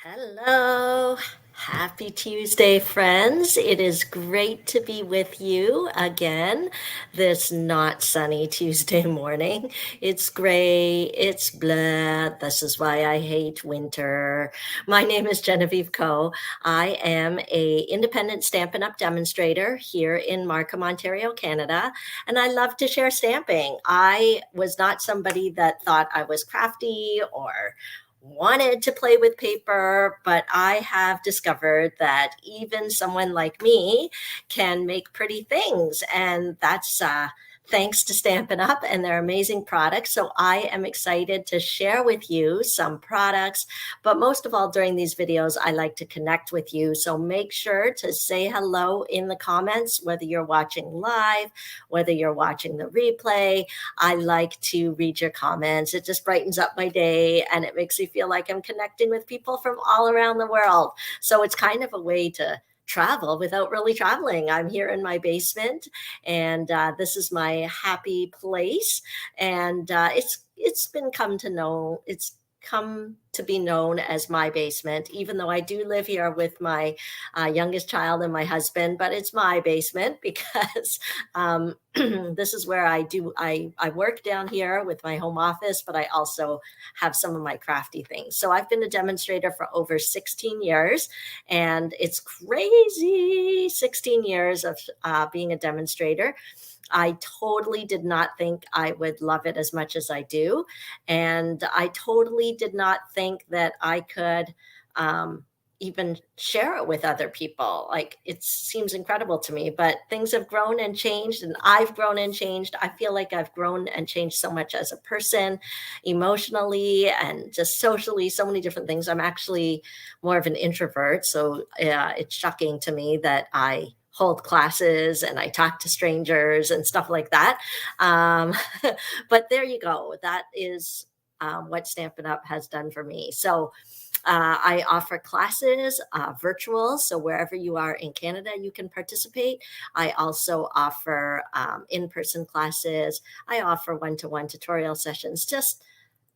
Hello. Happy Tuesday, friends. It is great to be with you again this not sunny Tuesday morning. It's gray, it's blah. This is why I hate winter. My name is Genevieve Coe. I am a independent Stampin' Up! Demonstrator here in Markham, Ontario, Canada, and I love to share stamping. I was not somebody that thought I was crafty or wanted to play with paper, but I have discovered that even someone like me can make pretty things. And that's thanks to Stampin' Up! And their amazing products. So I am excited to share with you some products. But most of all, during these videos, I like to connect with you. So make sure to say hello in the comments, whether you're watching live, whether you're watching the replay. I like to read your comments. It just brightens up my day and it makes me feel like I'm connecting with people from all around the world. So it's kind of a way to travel without really traveling. I'm here in my basement and this is my happy place. And it's been come to be known as my basement, even though I do live here with my youngest child and my husband, but it's my basement because this is where I work down here with my home office, but I also have some of my crafty things. So I've been a demonstrator for over 16 years and it's crazy 16 years of being a demonstrator. I totally did not think I would love it as much as I do. And I totally did not think that I could even share it with other people. Like it seems incredible to me, but things have grown and changed and I've grown and changed. I feel like I've grown and changed so much as a person, emotionally and just socially, so many different things. I'm actually more of an introvert. So it's shocking to me that I hold classes and I talk to strangers and stuff like that. Um, but there you go. That is what Stampin' Up! Has done for me. So I offer classes, virtual, so wherever you are in Canada, you can participate. I also offer in-person classes. I offer one-to-one tutorial sessions, just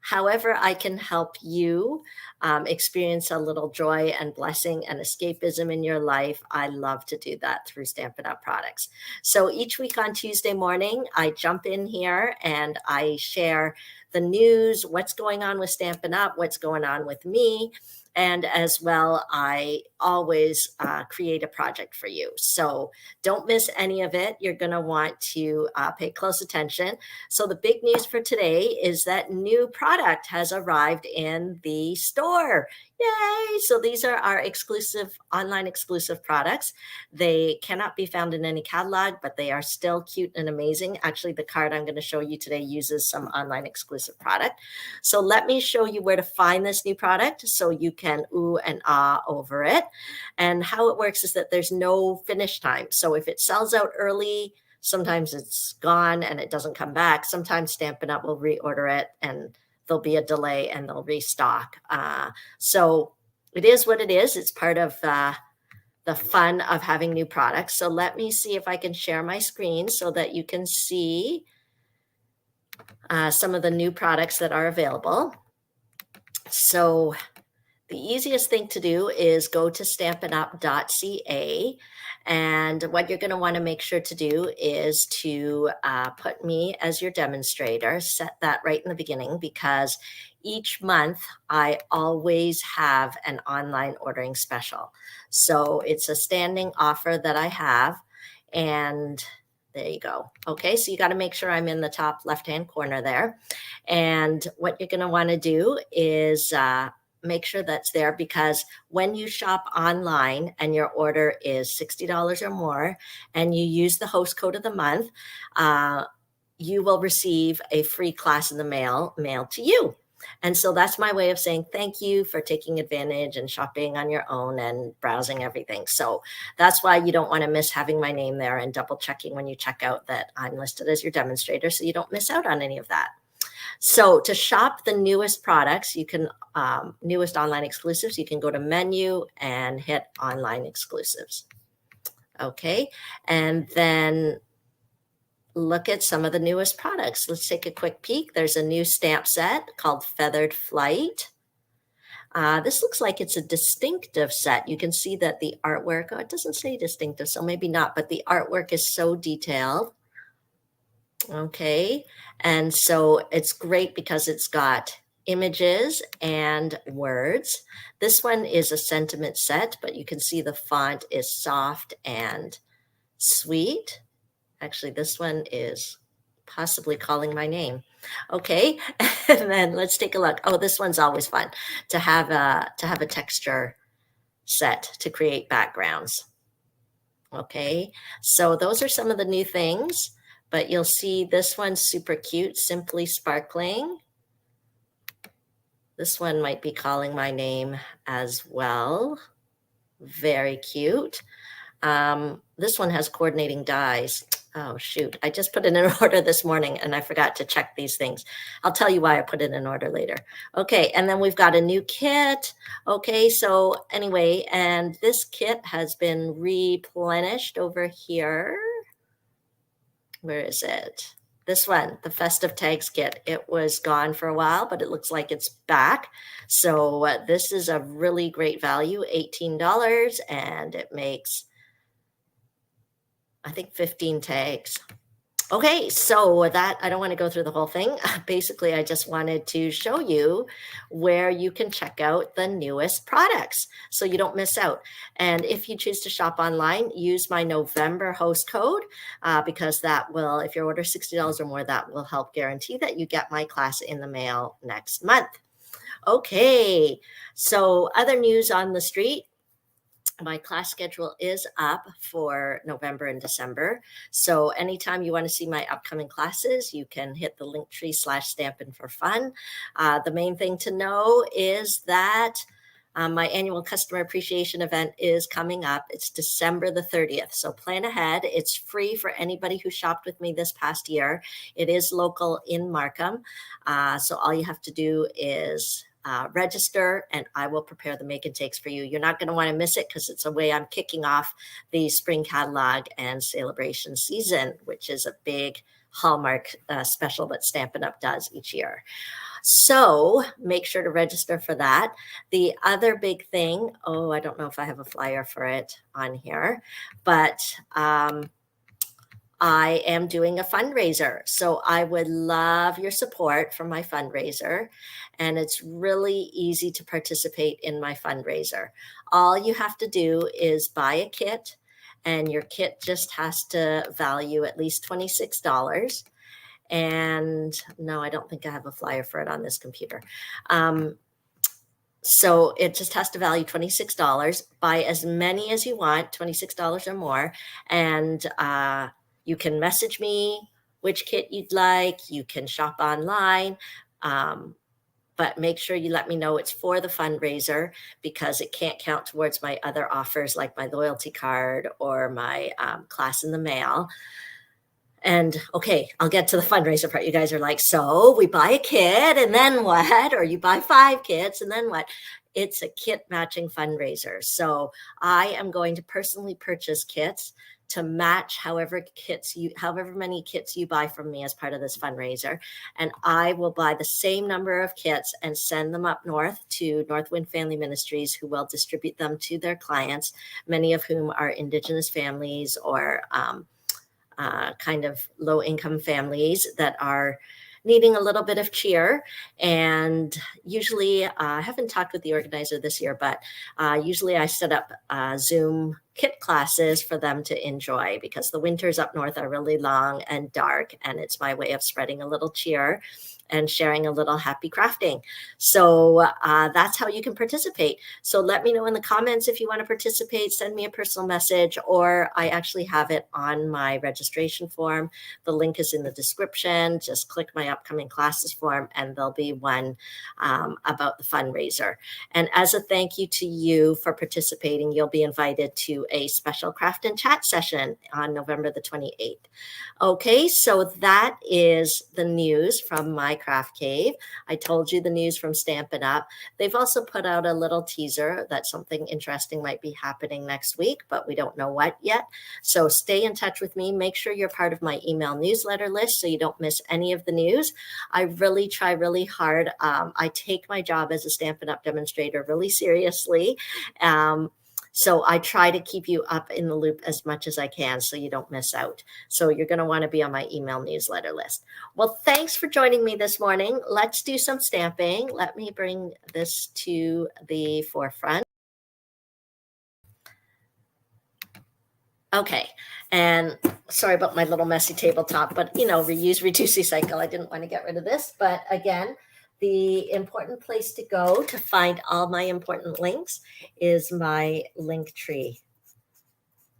however I can help you experience a little joy and blessing and escapism in your life. I love to do that through Stampin' Up! Products. So each week on Tuesday morning, I jump in here and I share the news, what's going on with Stampin' Up!, what's going on with me, and as well, I always create a project for you. So don't miss any of it. You're going to want to pay close attention. So the big news for today is that new product has arrived in the store. Yay! So these are our exclusive, online exclusive products. They cannot be found in any catalog, but they are still cute and amazing. Actually, the card I'm going to show you today uses some online exclusive product. So let me show you where to find this new product so you can ooh and ah over it. And how it works is that there's no finish time. So if it sells out early, sometimes it's gone and it doesn't come back. Sometimes Stampin' Up! Will reorder it and there'll be a delay and they'll restock. So it is what it is. It's part of the fun of having new products. So let me see if I can share my screen so that you can see some of the new products that are available. So the easiest thing to do is go to stampinup.ca. And what you're going to want to make sure to do is to put me as your demonstrator, set that right in the beginning, because each month I always have an online ordering special. So it's a standing offer that I have. And there you go. Okay, so you got to make sure I'm in the top left-hand corner there. And what you're going to want to do is make sure that's there, because when you shop online and your order is $60 or more and you use the host code of the month, you will receive a free class in the mailed to you. And so that's my way of saying thank you for taking advantage and shopping on your own and browsing everything. So that's why you don't want to miss having my name there and double checking when you check out that I'm listed as your demonstrator, so you don't miss out on any of that. So to shop the newest products, you can, newest online exclusives, you can go to menu and hit online exclusives. Okay, and then look at some of the newest products. Let's take a quick peek. There's a new stamp set called Feathered Flight. This looks like it's a distinctive set. You can see that the artwork, oh, it doesn't say distinctive, so maybe not, but the artwork is so detailed. Okay, and so it's great because it's got images and words. This one is a sentiment set, but you can see the font is soft and sweet. Actually, this one is possibly calling my name. Okay, and then let's take a look. Oh, this one's always fun to have a texture set to create backgrounds. Okay, so those are some of the new things, but you'll see this one's super cute, simply sparkling. This one might be calling my name as well. Very cute. This one has coordinating dies. Oh, shoot. I just put it in order this morning and I forgot to check these things. I'll tell you why I put it in order later. Okay, and then we've got a new kit. Okay, so anyway, and this kit has been replenished over here. Where is it? This one, the Festive Tags kit. It was gone for a while, but it looks like it's back. So this is a really great value, $18, and it makes, I think, 15 tags. Okay, so that, I don't want to go through the whole thing. Basically, I just wanted to show you where you can check out the newest products so you don't miss out. And if you choose to shop online, use my November host code because that will, if you order $60 or more, that will help guarantee that you get my class in the mail next month. Okay, so other news on the street. My class schedule is up for November and December. So anytime you want to see my upcoming classes, you can hit the Linktree/Stampin' for Fun. The main thing to know is that my annual customer appreciation event is coming up. It's December the 30th. So plan ahead. It's free for anybody who shopped with me this past year. It is local in Markham. So all you have to do is register and I will prepare the make and takes for you. You're not going to want to miss it because it's a way I'm kicking off the spring catalog and celebration season, which is a big Hallmark special that Stampin' Up! Does each year. So make sure to register for that. The other big thing, oh, I don't know if I have a flyer for it on here, but I am doing a fundraiser. So I would love your support for my fundraiser. And it's really easy to participate in my fundraiser. All you have to do is buy a kit, and your kit just has to value at least $26. And no, I don't think I have a flyer for it on this computer. So it just has to value $26. Buy as many as you want, $26 or more. And you can message me which kit you'd like. You can shop online. But make sure you let me know it's for the fundraiser because it can't count towards my other offers like my loyalty card or my class in the mail. And okay, I'll get to the fundraiser part. You guys are like, so we buy a kit and then what? Or you buy 5 kits and then what? It's a kit matching fundraiser. So I am going to personally purchase kits to match however many kits you buy from me as part of this fundraiser. And I will buy the same number of kits and send them up north to Northwind Family Ministries, who will distribute them to their clients, many of whom are Indigenous families or kind of low-income families that are needing a little bit of cheer. And usually, I haven't talked with the organizer this year, but usually I set up Zoom kit classes for them to enjoy because the winters up north are really long and dark, and it's my way of spreading a little cheer and sharing a little happy crafting. So that's how you can participate. So let me know in the comments if you want to participate, send me a personal message, or I actually have it on my registration form. The link is in the description. Just click my upcoming classes form and there'll be one about the fundraiser. And as a thank you to you for participating, you'll be invited to a special craft and chat session on November the 28th. Okay, so that is the news from my My Craft Cave. I told you the news from Stampin' Up. They've also put out a little teaser that something interesting might be happening next week, but we don't know what yet. So stay in touch with me. Make sure you're part of my email newsletter list so you don't miss any of the news. I really try really hard. I take my job as a Stampin' Up! Demonstrator really seriously. So I try to keep you up in the loop as much as I can so you don't miss out. So you're going to want to be on my email newsletter list. Well, thanks for joining me this morning. Let's do some stamping. Let me bring this to the forefront. Okay, and sorry about my little messy tabletop, but reuse, reduce, recycle. I didn't want to get rid of this, but again, the important place to go to find all my important links is my Linktree.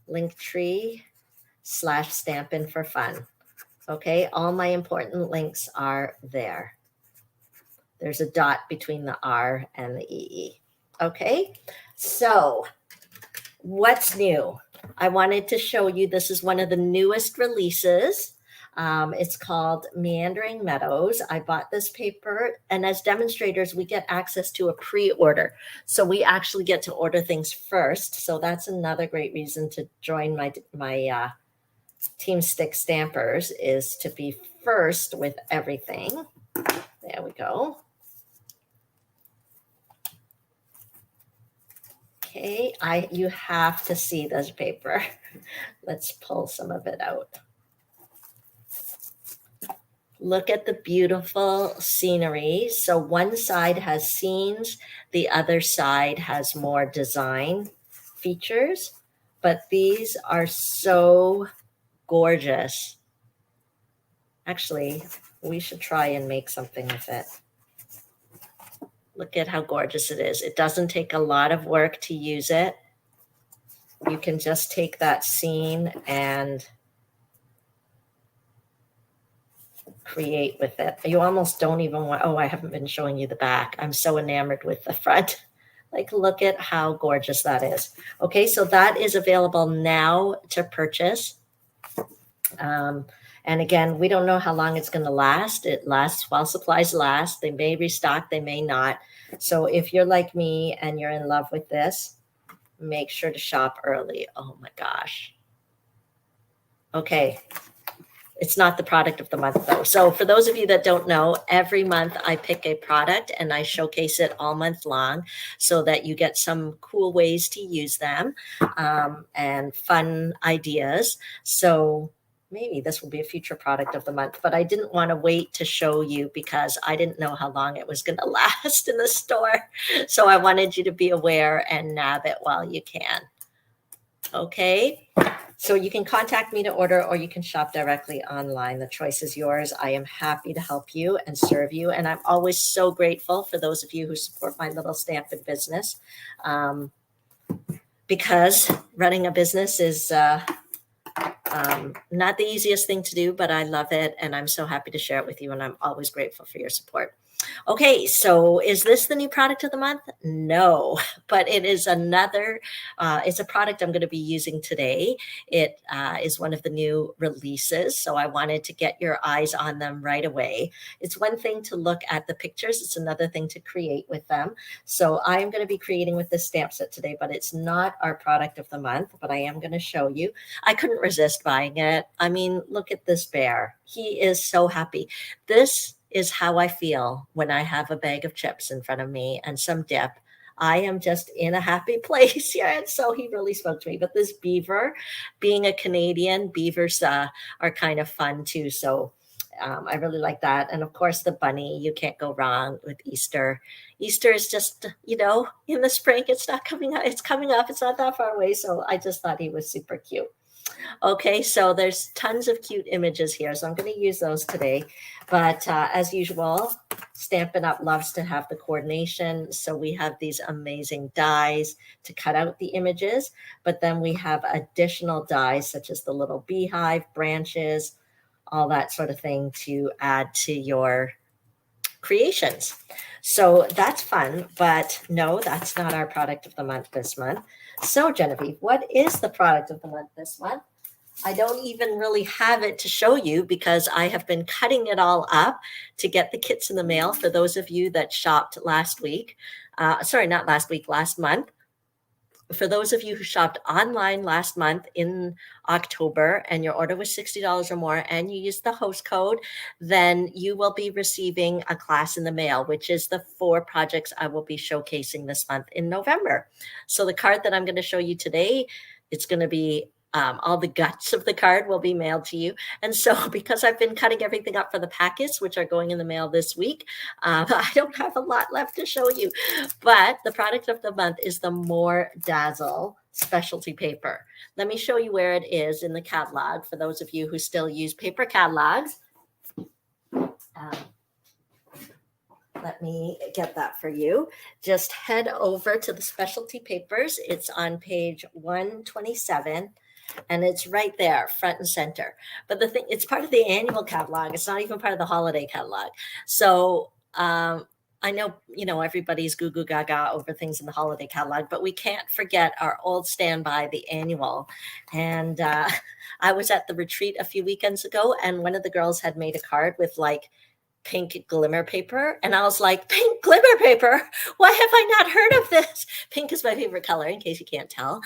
Linktree/Stampin' for Fun. Okay, all my important links are there. There's a dot between the R and the EE. Okay, so what's new? I wanted to show you, this is one of the newest releases. It's called Meandering Meadows. I bought this paper, and as demonstrators, we get access to a pre-order. So we actually get to order things first. So that's another great reason to join my Team Stick Stampers, is to be first with everything. There we go. Okay, you have to see this paper. Let's pull some of it out. Look at the beautiful scenery. So one side has scenes, the other side has more design features, but these are so gorgeous. Actually, we should try and make something with it. Look at how gorgeous it is. It doesn't take a lot of work to use it. You can just take that scene and create with it. You almost don't even want, I haven't been showing you the back. I'm so enamored with the front. Like, look at how gorgeous that is. Okay, so that is available now to purchase. And again, we don't know how long it's going to last. It lasts while supplies last. They may restock, they may not. So if you're like me and you're in love with this, make sure to shop early. Oh my gosh. Okay. It's not the product of the month, though. So for those of you that don't know, every month I pick a product and I showcase it all month long so that you get some cool ways to use them and fun ideas. So maybe this will be a future product of the month, but I didn't want to wait to show you because I didn't know how long it was going to last in the store. So I wanted you to be aware and nab it while you can. Okay. So you can contact me to order, or you can shop directly online. The choice is yours. I am happy to help you and serve you. And I'm always so grateful for those of you who support my little Stampin' business, because running a business is not the easiest thing to do, but I love it. And I'm so happy to share it with you. And I'm always grateful for your support. Okay, so is this the new product of the month? No, but it is another, it's a product I'm going to be using today. It is one of the new releases, so I wanted to get your eyes on them right away. It's one thing to look at the pictures, it's another thing to create with them. So I am going to be creating with this stamp set today, but it's not our product of the month, but I am going to show you. I couldn't resist buying it. I mean, look at this bear. He is so happy. This is how I feel when I have a bag of chips in front of me and some dip. I am just in a happy place here. And so he really spoke to me. But this beaver, being a Canadian, beavers are kind of fun too. So I really like that. And of course, the bunny, you can't go wrong with Easter. Easter is just, in the spring, it's not coming up. It's coming up. It's not that far away. So I just thought he was super cute. Okay, so there's tons of cute images here, so I'm going to use those today. But as usual, Stampin' Up! Loves to have the coordination. So we have these amazing dies to cut out the images, but then we have additional dies such as the little beehive, branches, all that sort of thing to add to your creations. So that's fun, but no, that's not our product of the month this month. So Genevieve, what is the product of the month this month? I don't even really have it to show you because I have been cutting it all up to get the kits in the mail for those of you that shopped last week. Sorry, not last week, last month. For those of you who shopped online last month in October and your order was $60 or more and you used the host code, then you will be receiving a class in the mail, which is the 4 projects I will be showcasing this month in November. So the card that I'm going to show you today, it's going to be all the guts of the card will be mailed to you. And so because I've been cutting everything up for the packets, which are going in the mail this week, I don't have a lot left to show you. But the product of the month is the More Dazzle specialty paper. Let me show you where it is in the catalog for those of you who still use paper catalogs. Let me get that for you. Just head over to the specialty papers. It's on page 127. And it's right there, front and center. But the thing, it's part of the annual catalog. It's not even part of the holiday catalog. So I know, everybody's goo goo gaga over things in the holiday catalog, but we can't forget our old standby, the annual. And I was at the retreat a few weekends ago, and one of the girls had made a card with like pink glimmer paper. And I was like, pink glimmer paper? Why have I not heard of this? Pink is my favorite color, in case you can't tell.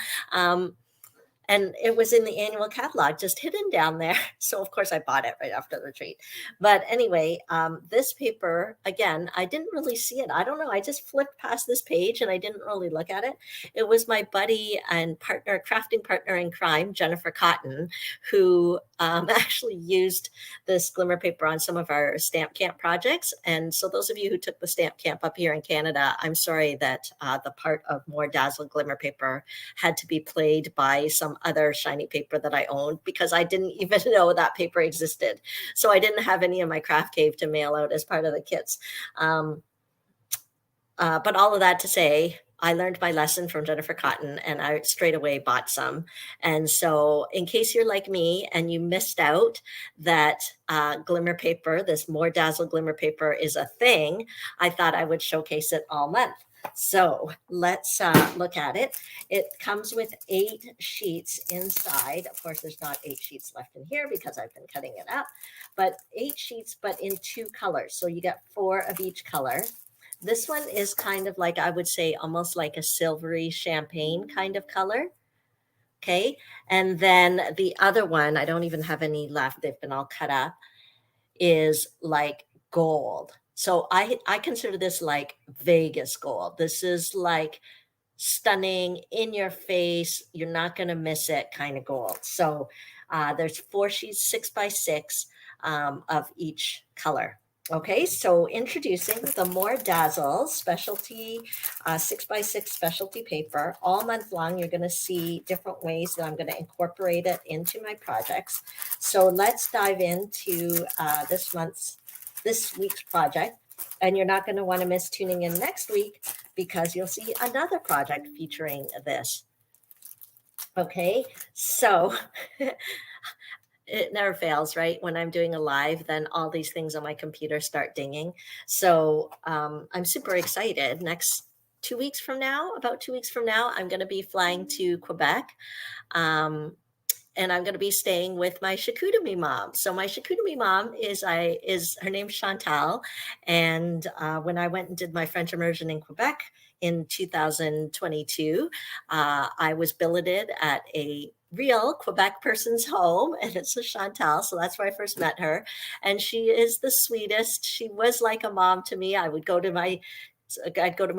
And it was in the annual catalog, just hidden down there. So of course I bought it right after the retreat. But anyway, this paper, again, I didn't really see it. I don't know. I just flipped past this page and I didn't really look at it. It was my buddy and partner, crafting partner in crime, Jennifer Cotton, who actually used this glimmer paper on some of our stamp camp projects. And so those of you who took the stamp camp up here in Canada, I'm sorry that the part of More Dazzle glimmer paper had to be played by some other shiny paper that I owned because I didn't even know that paper existed. So I didn't have any in my craft cave to mail out as part of the kits. But all of that to say, I learned my lesson from Jennifer Cotton and I straight away bought some. And so in case you're like me and you missed out that glimmer paper, this More Dazzle glimmer paper is a thing, I thought I would showcase it all month. So let's look at it. It comes with 8 sheets inside. Of course, there's not 8 sheets left in here because I've been cutting it up, but 8 sheets, but in 2 colors. So you get 4 of each color. This one is kind of like, I would say, almost like a silvery champagne kind of color. Okay. And then the other one, I don't even have any left. They've been all cut up, is like gold. So I consider this like Vegas gold. This is like stunning, in your face, you're not going to miss it kind of gold. So there's 4 sheets, 6 by 6 of each color. Okay, so introducing the More Dazzle specialty 6 by 6 specialty paper. All month long, you're going to see different ways that I'm going to incorporate it into my projects. So let's dive into this week's project. And you're not going to want to miss tuning in next week because you'll see another project featuring this. Okay, so it never fails, right? When I'm doing a live, then all these things on my computer start dinging. So I'm super excited. Next 2 weeks from now, about 2 weeks from now, I'm going to be flying to Quebec. And I'm going to be staying with my Shakutami mom. So my Shakutami mom is her name's Chantal. And when I went and did my French immersion in Quebec in 2022, I was billeted at a real Quebec person's home, and it's a Chantal. So that's where I first met her. And she is the sweetest. She was like a mom to me. I'd go to my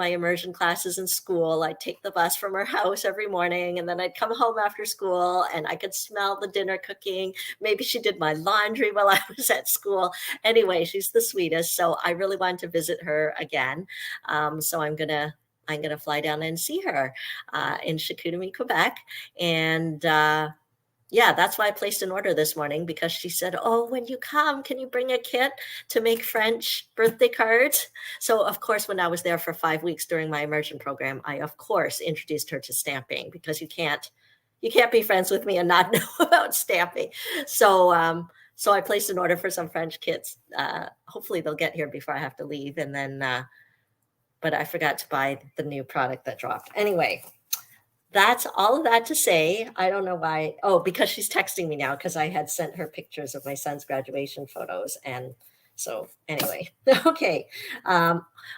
immersion classes in school. I'd take the bus from her house every morning, and then I'd come home after school and I could smell the dinner cooking. Maybe she did my laundry while I was at school. Anyway, she's the sweetest. So I really wanted to visit her again. So I'm going to fly down and see her in Chicoutimi, Quebec. And yeah, that's why I placed an order this morning, because she said, oh, when you come, can you bring a kit to make French birthday cards? So, of course, when I was there for 5 weeks during my immersion program, I, of course, introduced her to stamping, because you can't be friends with me and not know about stamping. So I placed an order for some French kits. Hopefully they'll get here before I have to leave. And then, but I forgot to buy the new product that dropped. Anyway, that's all of that to say. I don't know why. Oh, because she's texting me now because I had sent her pictures of my son's graduation photos. And so anyway, okay.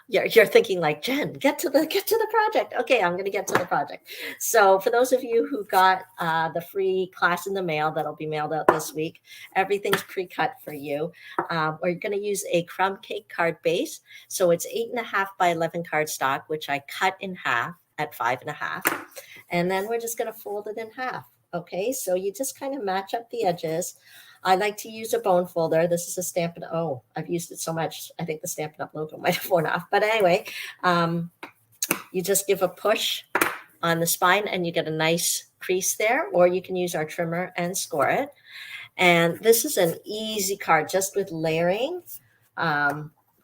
You're thinking like, Jen, get to the project. Okay, I'm gonna get to the project. So for those of you who got the free class in the mail that'll be mailed out this week, everything's pre-cut for you. We're gonna use a crumb cake card base. So it's 8.5 by 11 cardstock, which I cut in half at 5.5. And then we're just going to fold it in half. Okay, so you just kind of match up the edges. I like to use a bone folder. This is a Stampin' Up. Oh, I've used it so much. I think the Stampin' Up logo might have worn off. But anyway, you just give a push on the spine and you get a nice crease there, or you can use our trimmer and score it. And this is an easy card just with layering.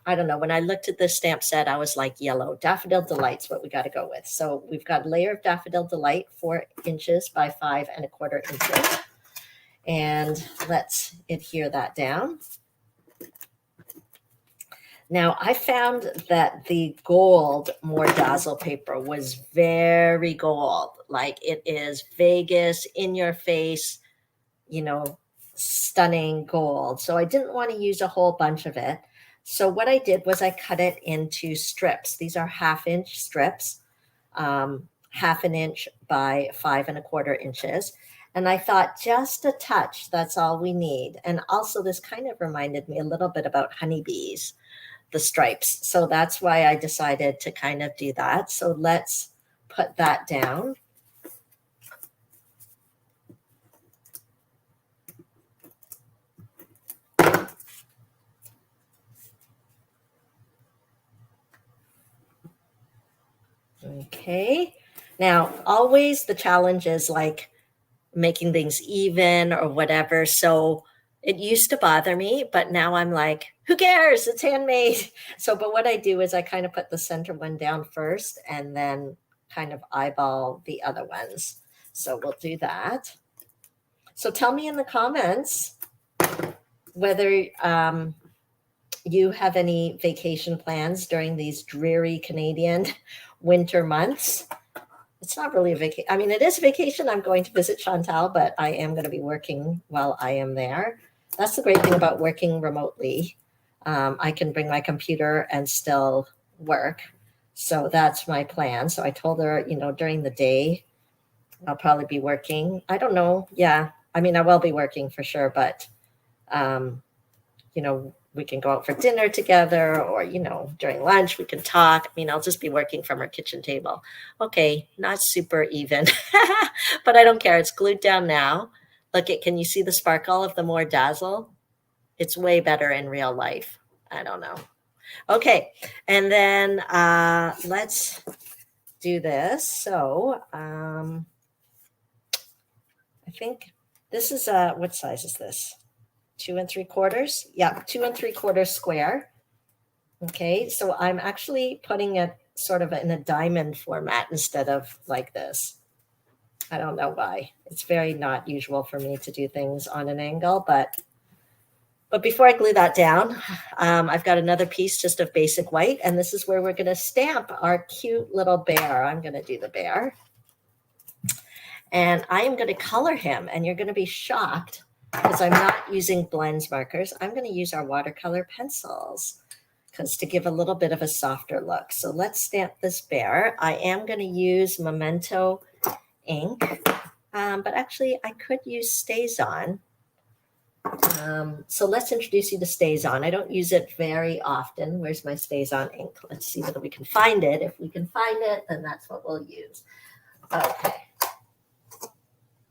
I don't know. When I looked at this stamp set, I was like, yellow. Daffodil Delight's what we got to go with. So we've got a layer of Daffodil Delight, 4 inches by 5.25 inches. And let's adhere that down. Now, I found that the gold More Dazzle paper was very gold. Like it is Vegas, in your face, stunning gold. So I didn't want to use a whole bunch of it. So what I did was I cut it into strips. These are 1/2 inch strips, 1/2 inch by 5.25 inches. And I thought just a touch, that's all we need. And also this kind of reminded me a little bit about honeybees, the stripes. So that's why I decided to kind of do that. So let's put that down. Okay. Now, always the challenge is like making things even or whatever. So it used to bother me, but now I'm like, who cares? It's handmade. So, but what I do is I kind of put the center one down first and then kind of eyeball the other ones. So we'll do that. So tell me in the comments whether you have any vacation plans during these dreary Canadian winter months. It's not really a vacation. I mean, it is a vacation. I'm going to visit Chantal, but I am going to be working while I am there. That's the great thing about working remotely. I can bring my computer and still work. So that's my plan. So I told her, during the day, I'll probably be working. I don't know. Yeah. I mean, I will be working for sure, but, we can go out for dinner together or, during lunch, we can talk. I mean, I'll just be working from our kitchen table. Okay, not super even, but I don't care. It's glued down now. Can you see the sparkle of the More Dazzle? It's way better in real life. I don't know. Okay, and then let's do this. So I think this is, what size is this? 2 3/4. Yeah, 2 3/4 square. Okay, so I'm actually putting it sort of in a diamond format instead of like this. I don't know why. It's very not usual for me to do things on an angle, but before I glue that down, I've got another piece just of basic white, and this is where we're going to stamp our cute little bear. I'm going to do the bear. And I am going to color him, and you're going to be shocked because I'm not using blends markers. I'm going to use our watercolor pencils because to give a little bit of a softer look. So let's stamp this bear. I am going to use Memento ink, but actually I could use StazOn. So let's introduce you to StazOn. I don't use it very often. Where's my StazOn ink? Let's see whether we can find it. If we can find it, then that's what we'll use. Okay.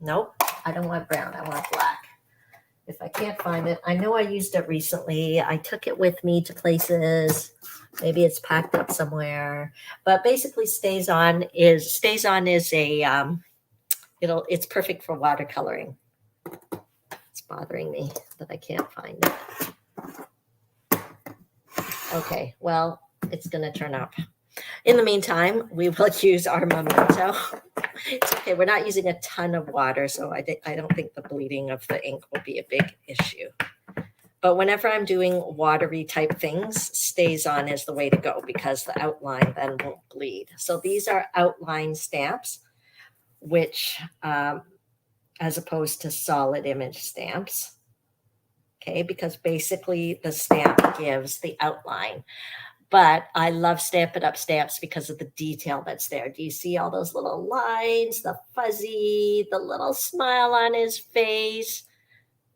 Nope, I don't want brown. I want black. If I can't find it, I know I used it recently. I took it with me to places. Maybe it's packed up somewhere. But basically, StazOn is a it's perfect for watercoloring. It's bothering me that I can't find it. Okay, well, it's going to turn up. In the meantime, we will use our Memento. It's okay. We're not using a ton of water, so I don't think the bleeding of the ink will be a big issue. But whenever I'm doing watery type things, StazOn is the way to go because the outline then won't bleed. So these are outline stamps. which as opposed to solid image stamps. Okay, because basically the stamp gives the outline. But I love Stampin' Up! Stamps because of the detail that's there. Do you see all those little lines, the fuzzy, the little smile on his face?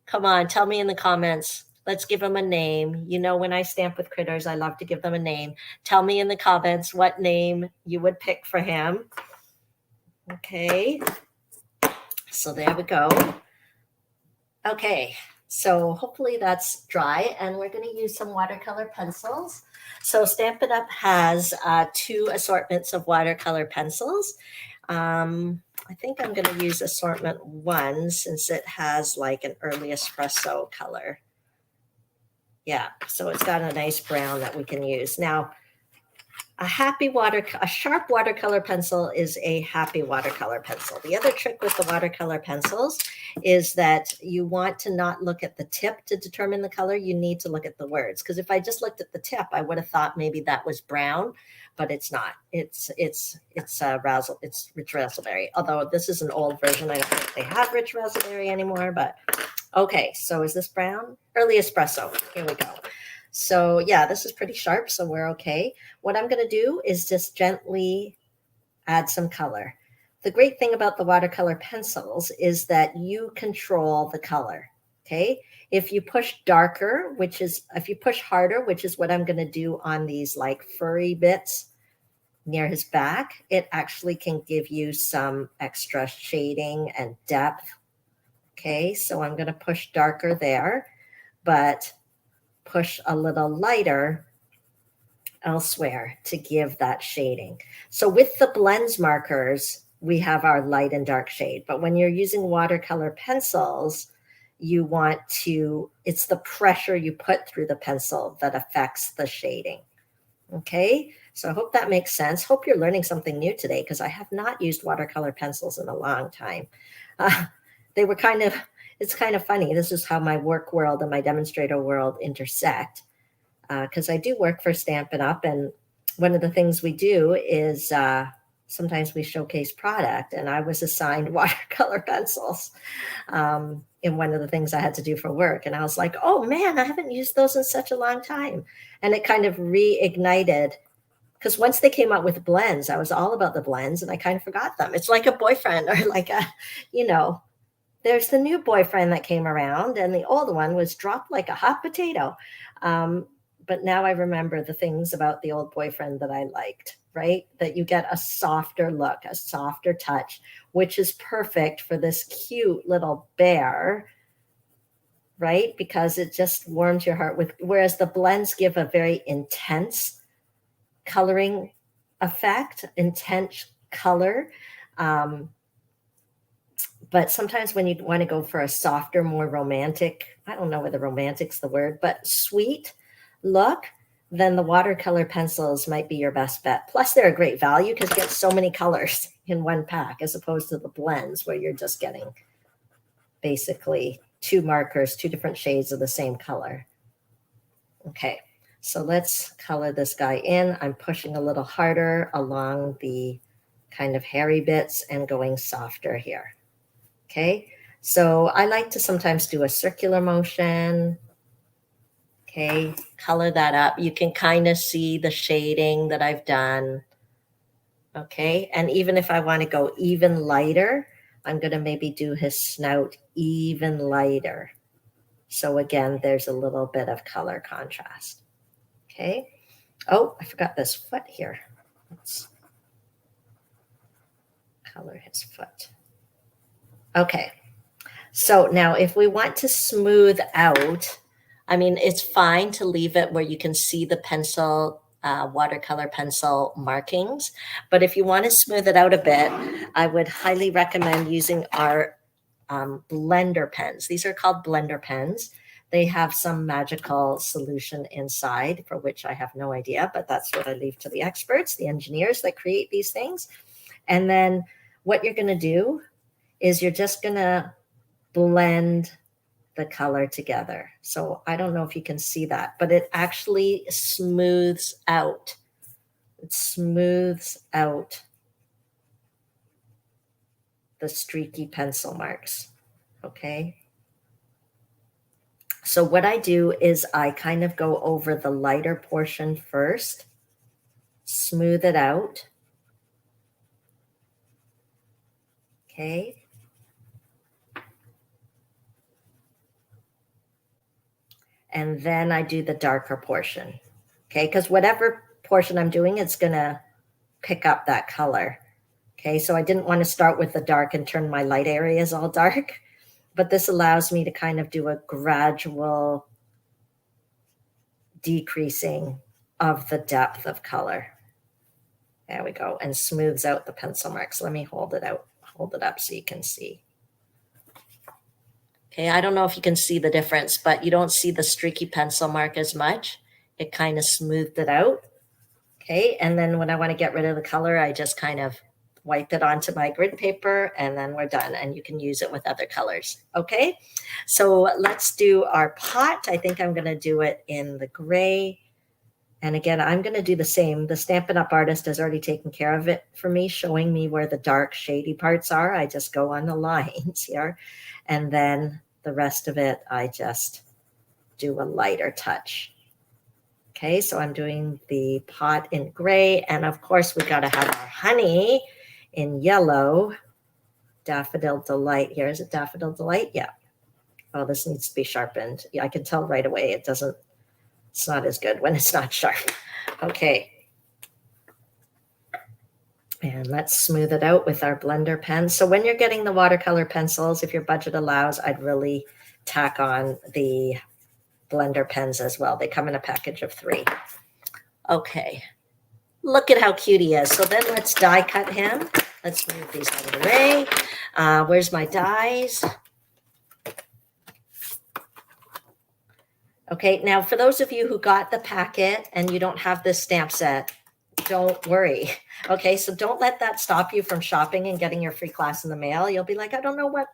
Come on, tell me in the comments. Let's give him a name. You know, when I stamp with critters, I love to give them a name. Tell me in the comments what name you would pick for him. Okay, so there we go. Okay, so hopefully that's dry, and we're going to use some watercolor pencils. So Stampin' Up! Has 2 assortments of watercolor pencils. I think I'm going to use assortment 1 since it has like an early espresso color. Yeah, so it's got a nice brown that we can use. Now, a sharp watercolor pencil is a happy watercolor pencil. The other trick with the watercolor pencils is that you want to not look at the tip to determine the color. You need to look at the words, because if I just looked at the tip, I would have thought maybe that was brown, but it's not. It's rich raspberry. Although this is an old version, I don't think they have rich raspberry anymore. But okay, so is this brown? Early espresso. Here we go. So yeah, this is pretty sharp, so we're okay. What I'm going to do is just gently add some color. The great thing about the watercolor pencils is that you control the color, okay? If you push darker, if you push harder, which is what I'm going to do on these like furry bits near his back, it actually can give you some extra shading and depth, okay? So I'm going to push darker there, but push a little lighter elsewhere to give that shading. So with the blends markers, we have our light and dark shade. But when you're using watercolor pencils, you want to, it's the pressure you put through the pencil that affects the shading. Okay, so I hope that makes sense. Hope you're learning something new today, because I have not used watercolor pencils in a long time. They were it's kind of funny. This is how my work world and my demonstrator world intersect, because I do work for Stampin' Up! And one of the things we do is sometimes we showcase product, and I was assigned watercolor pencils in one of the things I had to do for work. And I was like, oh man, I haven't used those in such a long time. And it kind of reignited, because once they came out with blends, I was all about the blends, and I kind of forgot them. It's like a boyfriend, or like a, there's the new boyfriend that came around, and the old one was dropped like a hot potato. But now I remember the things about the old boyfriend that I liked, right? That you get a softer look, a softer touch, which is perfect for this cute little bear, right? Because it just warms your heart whereas the blends give a very intense coloring effect, intense color. But sometimes when you want to go for a softer, more romantic, I don't know whether romantic's the word, but sweet look, then the watercolor pencils might be your best bet. Plus, they're a great value because you get so many colors in one pack, as opposed to the blends where you're just getting basically 2 markers, 2 different shades of the same color. Okay, so let's color this guy in. I'm pushing a little harder along the kind of hairy bits and going softer here. Okay, so I like to sometimes do a circular motion. Okay, color that up. You can kind of see the shading that I've done. Okay, and even if I want to go even lighter, I'm going to maybe do his snout even lighter. So again, there's a little bit of color contrast. Okay, oh, I forgot this foot here. Let's color his foot. Okay. So now if we want to smooth out, I mean, it's fine to leave it where you can see the pencil, watercolor pencil markings. But if you want to smooth it out a bit, I would highly recommend using our blender pens. These are called blender pens. They have some magical solution inside, for which I have no idea, but that's what I leave to the experts, the engineers that create these things. And then what you're going to do is you're just going to blend the color together. So I don't know if you can see that, but it actually smooths out. It smooths out the streaky pencil marks, okay? So what I do is I kind of go over the lighter portion first, smooth it out, okay? And then I do the darker portion, okay? Because whatever portion I'm doing, it's gonna pick up that color, okay? So I didn't want to start with the dark and turn my light areas all dark, but this allows me to kind of do a gradual decreasing of the depth of color. There we go, and smooths out the pencil marks. Let me hold it up so you can see. Okay, I don't know if you can see the difference, but you don't see the streaky pencil mark as much. It kind of smoothed it out. Okay, and then when I want to get rid of the color, I just kind of wipe it onto my grid paper and then we're done, and you can use it with other colors. Okay, so let's do our pot. I think I'm going to do it in the gray. And again, I'm going to do the same. The Stampin' Up! Artist has already taken care of it for me, showing me where the dark shady parts are. I just go on the lines here. And then the rest of it, I just do a lighter touch. Okay, so I'm doing the pot in gray. And of course, we got to have our honey in yellow. Daffodil Delight here. Is it Daffodil Delight? Yeah. Oh, this needs to be sharpened. Yeah, I can tell right away it's not as good when it's not sharp. Okay. And let's smooth it out with our blender pen. So when you're getting the watercolor pencils, if your budget allows, I'd really tack on the blender pens as well. They come in a package of 3. Okay. Look at how cute he is. So then let's die cut him. Let's move these out of the way. Where's my dies? Okay, now for those of you who got the packet and you don't have this stamp set, don't worry. Okay, so don't let that stop you from shopping and getting your free class in the mail. You'll be like, I don't know what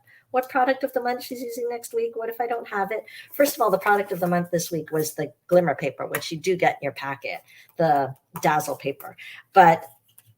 product of the month she's using next week. What if I don't have it? First of all, the product of the month this week was the glimmer paper, which you do get in your packet, the Dazzle paper. But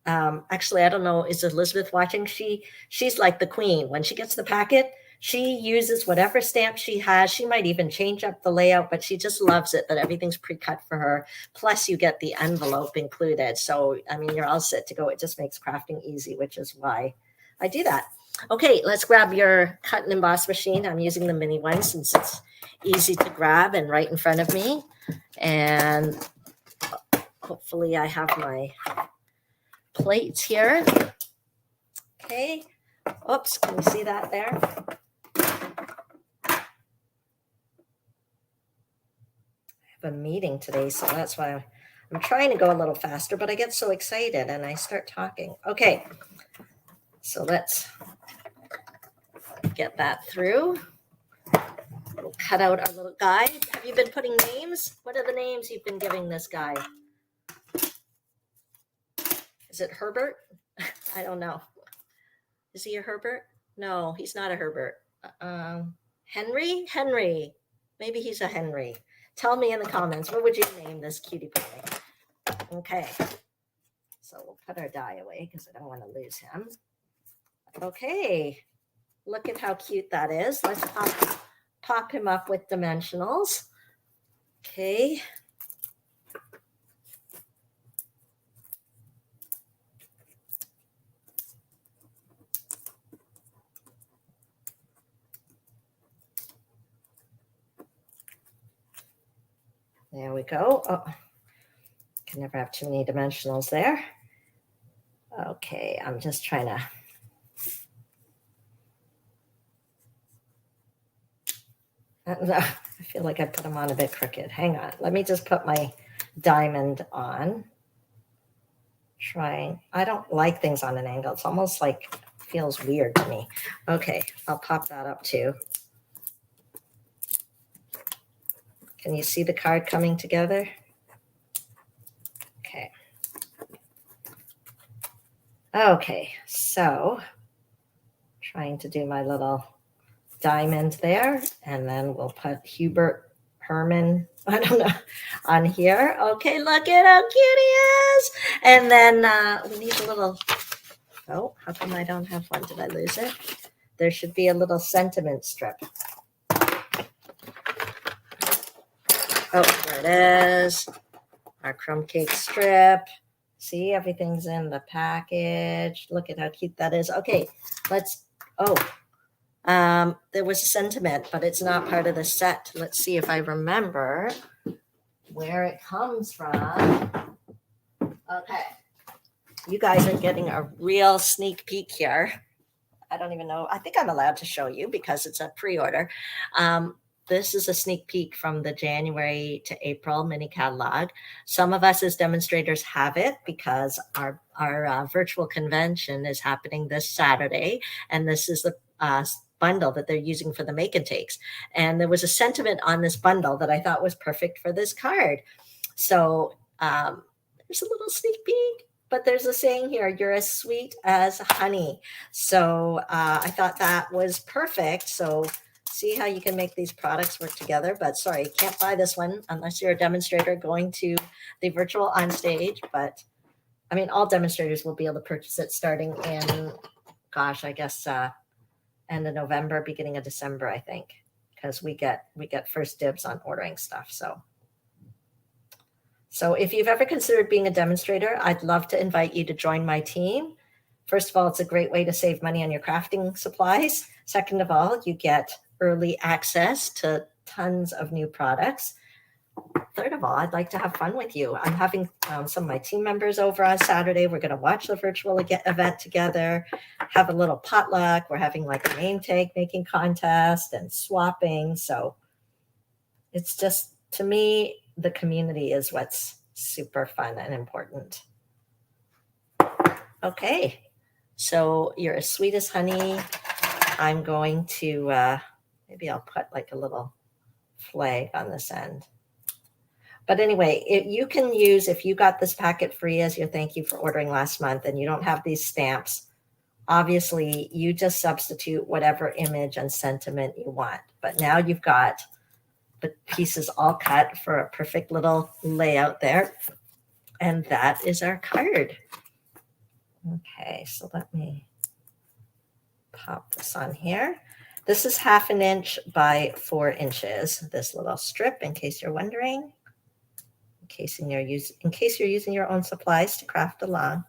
actually, I don't know, is Elizabeth watching? She's like the queen. When she gets the packet, she uses whatever stamp she has. She might even change up the layout, but she just loves it that everything's pre-cut for her. Plus, you get the envelope included. So, I mean, you're all set to go. It just makes crafting easy, which is why I do that. Okay, let's grab your cut and emboss machine. I'm using the mini one since it's easy to grab and right in front of me. And hopefully I have my plates here. Okay. Oops, can you see that there? I have a meeting today, so that's why I'm trying to go a little faster, but I get so excited and I start talking. Okay, so let's get that through. We'll cut out our little guy. Have you been putting names? What are the names you've been giving this guy? Is it Herbert? I don't know. Is he a Herbert? No, he's not a Herbert. Henry? Henry. Maybe he's a Henry. Tell me in the comments, what would you name this cutie pie? Okay. So we'll put our die away because I don't want to lose him. Okay. Look at how cute that is. Let's pop him up with dimensionals. Okay. There we go. Oh, can never have too many dimensionals there. Okay, I'm just trying to. I feel like I put them on a bit crooked. Hang on. Let me just put my diamond on. I don't like things on an angle. It's almost like feels weird to me. Okay, I'll pop that up too. Can you see the card coming together? Okay. Okay, so trying to do my little diamond there, and then we'll put Hubert Herman, I don't know, on here. Okay, look at how cute he is. And then we need a little Oh, how come I don't have one? Did I lose it? There should be a little sentiment strip. Oh, there it is. Our crumb cake strip. See, everything's in the package. Look at how cute that is. Okay, let's, there was a sentiment, but it's not part of the set. Let's see if I remember where it comes from. Okay, you guys are getting a real sneak peek here. I don't even know. I think I'm allowed to show you because it's a pre-order. This is a sneak peek from the January to April mini catalog. Some of us as demonstrators have it because our virtual convention is happening this Saturday, and this is the bundle that they're using for the make and takes. And there was a sentiment on this bundle that I thought was perfect for this card. So there's a little sneak peek. But there's a saying here, you're as sweet as honey. So I thought that was perfect. So see how you can make these products work together. But sorry, you can't buy this one unless you're a demonstrator going to the virtual on stage. But I mean, all demonstrators will be able to purchase it starting in, gosh, I guess end of November, beginning of December, I think, because we get first dibs on ordering stuff. So if you've ever considered being a demonstrator, I'd love to invite you to join my team. First of all, it's a great way to save money on your crafting supplies. Second of all, you get early access to tons of new products. Third of all, I'd like to have fun with you. I'm having some of my team members over on Saturday. We're going to watch the virtual event together, have a little potluck. We're having like a name tag making contest and swapping. So it's just, to me, the community is what's super fun and important. Okay, so you're as sweet as honey. I'm going to, maybe I'll put like a little flag on this end. But anyway, you can use, if you got this packet free as your thank you for ordering last month and you don't have these stamps, obviously you just substitute whatever image and sentiment you want. But now you've got the pieces all cut for a perfect little layout there. And that is our card. Okay, so let me pop this on here. This is 1/2 inch by 4 inches, this little strip, in case you're wondering, in case you're using your own supplies to craft along.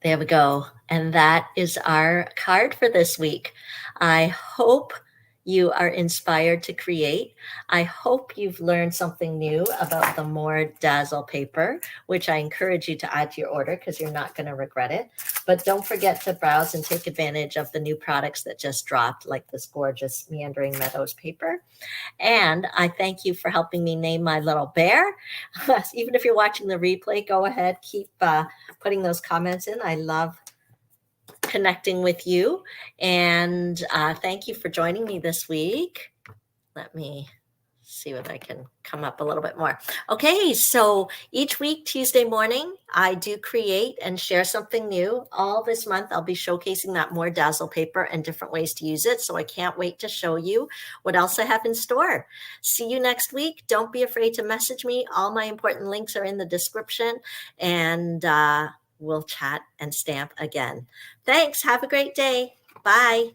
There we go. And that is our card for this week. I hope you are inspired to create. I hope you've learned something new about the more Dazzle paper, which I encourage you to add to your order because you're not going to regret it. But don't forget to browse and take advantage of the new products that just dropped, like this gorgeous Meandering Meadows paper. And I thank you for helping me name my little bear. Even if you're watching the replay, go ahead, keep putting those comments in. I love connecting with you. And thank you for joining me this week. Let me see what I can come up a little bit more. Okay, so each week, Tuesday morning, I do create and share something new. All this month, I'll be showcasing that more Dazzle paper and different ways to use it. So I can't wait to show you what else I have in store. See you next week. Don't be afraid to message me. All my important links are in the description, and we'll chat and stamp again. Thanks. Have a great day. Bye.